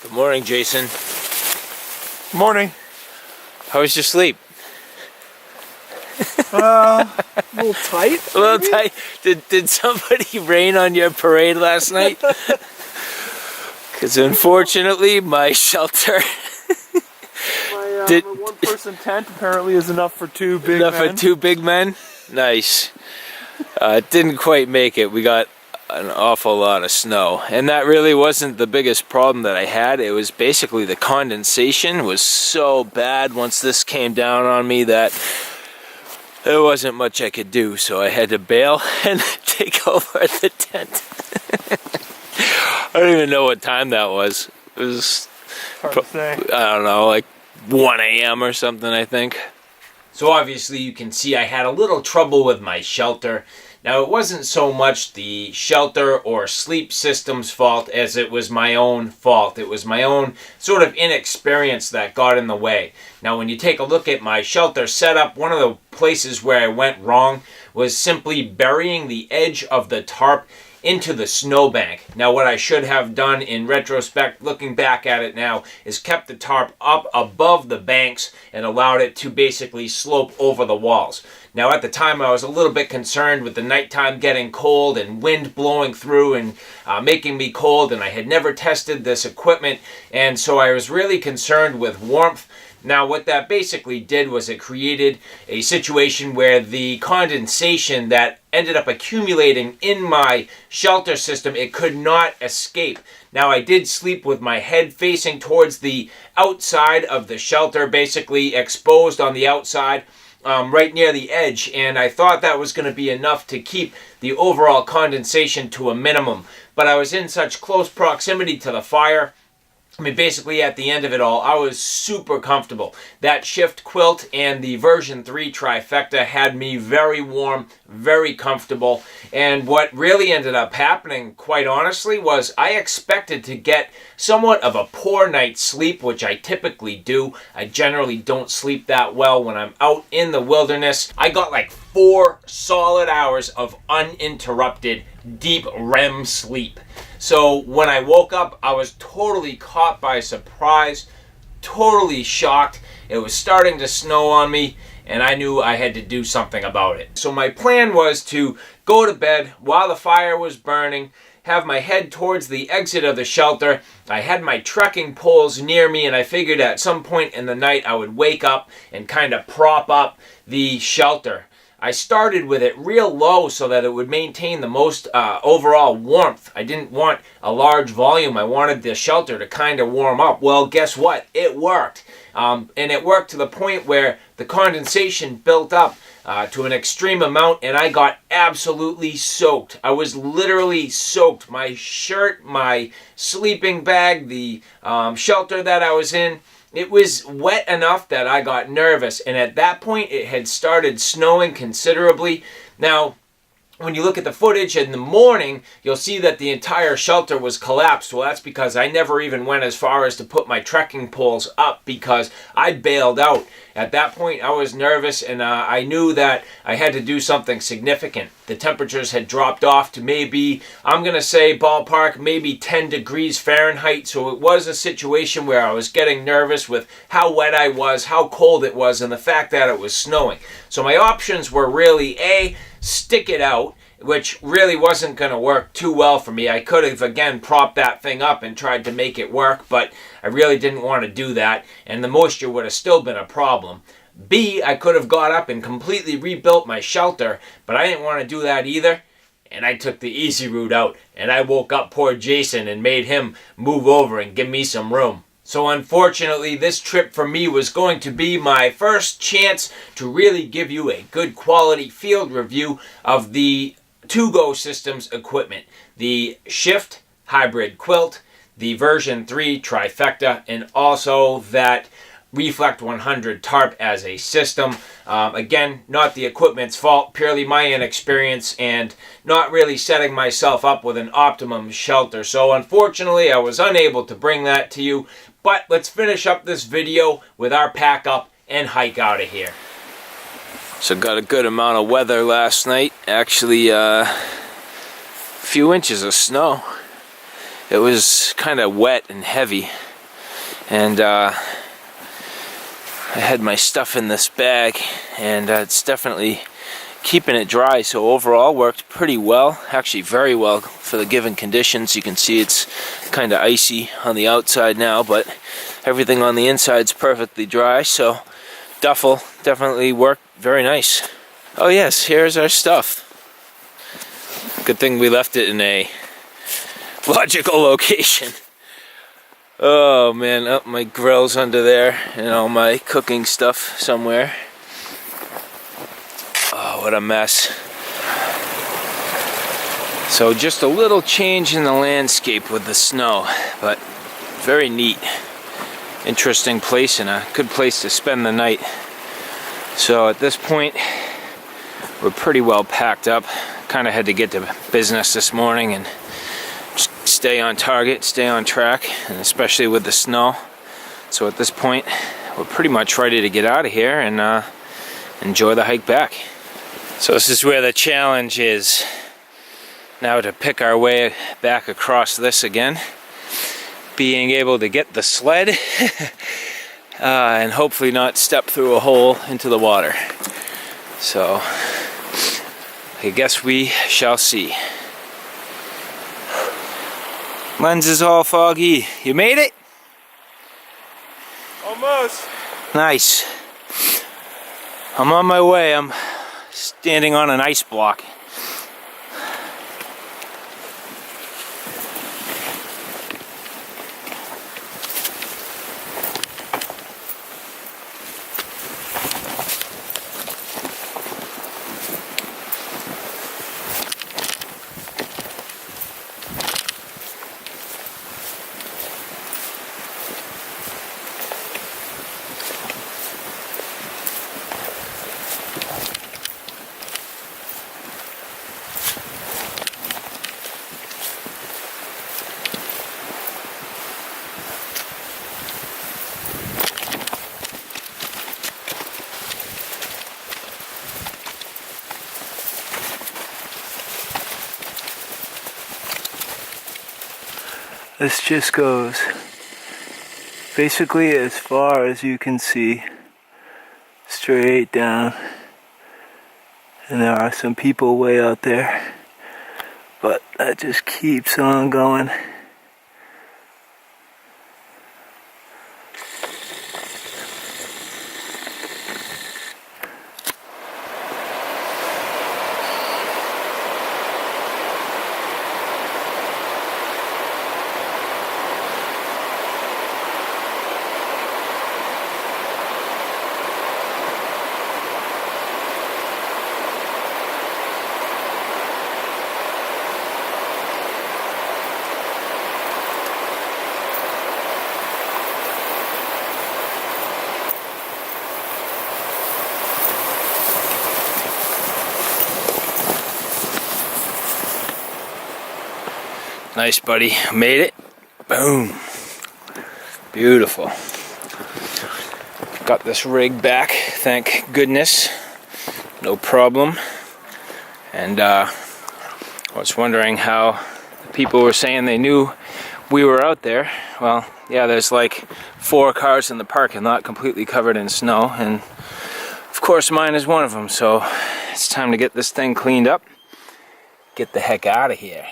Good morning, Jason. Morning. How was your sleep? A little tight. A little tight. Did somebody rain on your parade last night? Because unfortunately, my shelter. My one-person tent apparently is enough for two big men. Enough for two big men? Nice. Didn't quite make it. We got an awful lot of snow, and that really wasn't the biggest problem that I had. It was basically the condensation was so bad once this came down on me that there wasn't much I could do, so I had to bail and take over the tent. I don't even know what time that was. It was hard to say. I don't know, like 1 a.m. or something, I think. So obviously you can see I had a little trouble with my shelter. Now, it wasn't so much the shelter or sleep system's fault as it was my own fault. It was my own sort of inexperience that got in the way. Now, when you take a look at my shelter setup, one of the places where I went wrong was simply burying the edge of the tarp into the snowbank. Now, what I should have done in retrospect, looking back at it now, is kept the tarp up above the banks and allowed it to basically slope over the walls. Now, at the time, I was a little bit concerned with the nighttime getting cold and wind blowing through and making me cold, and I had never tested this equipment, and so I was really concerned with warmth. Now, what that basically did was it created a situation where the condensation that ended up accumulating in my shelter system, it could not escape. Now, I did sleep with my head facing towards the outside of the shelter, basically exposed on the outside, right near the edge, and I thought that was going to be enough to keep the overall condensation to a minimum. But I was in such close proximity to the fire. I mean, basically at the end of it all, I was super comfortable. That shift quilt and the version 3 trifecta had me very warm, very comfortable. And what really ended up happening, quite honestly, was I expected to get somewhat of a poor night's sleep, which I typically do. I generally don't sleep that well when I'm out in the wilderness. I got like 4 solid hours of uninterrupted deep REM sleep. So when I woke up, I was totally caught by surprise, totally shocked. It was starting to snow on me, and I knew I had to do something about it. So my plan was to go to bed while the fire was burning, have my head towards the exit of the shelter. I had my trekking poles near me, and I figured at some point in the night I would wake up and kind of prop up the shelter. I started with it real low so that it would maintain the most overall warmth. I didn't want a large volume. I wanted the shelter to kind of warm up. Well, guess what? It worked. And it worked to the point where the condensation built up to an extreme amount, and I got absolutely soaked. I was literally soaked. My shirt, my sleeping bag, the shelter that I was in, it was wet enough that I got nervous, and at that point it had started snowing considerably. Now, when you look at the footage in the morning, you'll see that the entire shelter was collapsed. Well, that's because I never even went as far as to put my trekking poles up because I bailed out. At that point, I was nervous, and I knew that I had to do something significant. The temperatures had dropped off to maybe, I'm going to say ballpark, maybe 10 degrees Fahrenheit. So it was a situation where I was getting nervous with how wet I was, how cold it was, and the fact that it was snowing. So my options were really A, stick it out, which really wasn't going to work too well for me. I could have, again, propped that thing up and tried to make it work, but I really didn't want to do that, and the moisture would have still been a problem. B, I could have got up and completely rebuilt my shelter, but I didn't want to do that either, and I took the easy route out, and I woke up poor Jason and made him move over and give me some room. So unfortunately, this trip for me was going to be my first chance to really give you a good quality field review of the To-Go Systems equipment. The Shift Hybrid Quilt, the version 3 trifecta, and also that Reflect 100 tarp as a system. Again, not the equipment's fault, purely my inexperience and not really setting myself up with an optimum shelter. So unfortunately, I was unable to bring that to you, but let's finish up this video with our pack up and hike out of here. So got a good amount of weather last night, actually a few inches of snow. It was kind of wet and heavy. And I had my stuff in this bag, and it's definitely keeping it dry. So overall worked pretty well, actually very well for the given conditions. You can see it's kind of icy on the outside now, but everything on the inside's perfectly dry. So duffel definitely worked very nice. Oh yes, here's our stuff. Good thing we left it in a logical location. Oh man, oh, my grill's under there and all my cooking stuff somewhere. Oh, what a mess. So just a little change in the landscape with the snow, but very neat. Interesting place and a good place to spend the night. So at this point, we're pretty well packed up. Kind of had to get to business this morning and just stay on target, stay on track, and especially with the snow. So at this point, we're pretty much ready to get out of here and enjoy the hike back. So this is where the challenge is. Now to pick our way back across this again. Being able to get the sled and hopefully not step through a hole into the water. So I guess we shall see. Lens is all foggy. You made it? Almost. Nice. I'm on my way. I'm standing on an ice block. This just goes basically as far as you can see, straight down. And there are some people way out there, but that just keeps on going. Nice, buddy. Made it. Boom. Beautiful. Got this rig back, thank goodness. No problem. And I was wondering how people were saying they knew we were out there. Well, yeah, there's like 4 cars in the parking lot completely covered in snow, and of course mine is one of them. So it's time to get this thing cleaned up. Get the heck out of here.